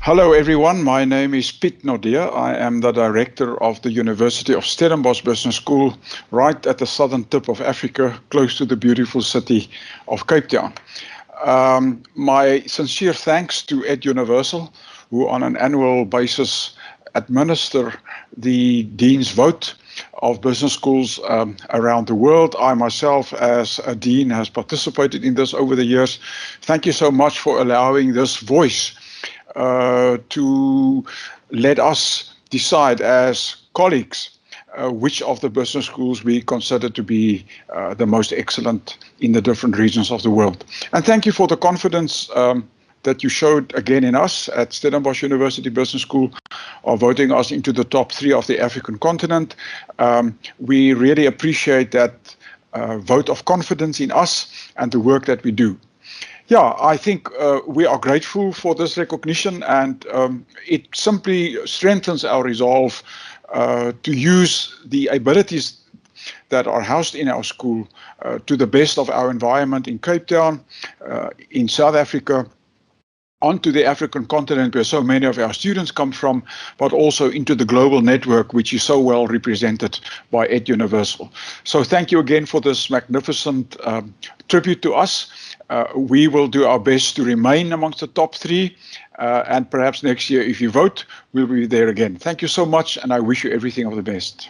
Hello everyone, my name is Piet Nordia. I am the director of the University of Stellenbosch Business School, right at the southern tip of Africa, close to the beautiful city of Cape Town. My sincere thanks to EdUniversal, who on an annual basis administer the Dean's Vote of business schools around the world. I myself, as a dean, has participated in this over the years. Thank you so much for allowing this voice to let us decide as colleagues which of the business schools we consider to be the most excellent in the different regions of the world. And thank you for the confidence that you showed again in us at Stellenbosch University Business School of voting us into the top 3 of the African continent. We really appreciate that vote of confidence in us and the work that we do. Yeah, I think we are grateful for this recognition, and it simply strengthens our resolve to use the abilities that are housed in our school to the best of our environment in Cape Town, in South Africa, onto the African continent where so many of our students come from, but also into the global network, which is so well represented by EdUniversal. So thank you again for this magnificent tribute to us. We will do our best to remain amongst the top 3, and perhaps next year, if you vote, we'll be there again. Thank you so much, and I wish you everything of the best.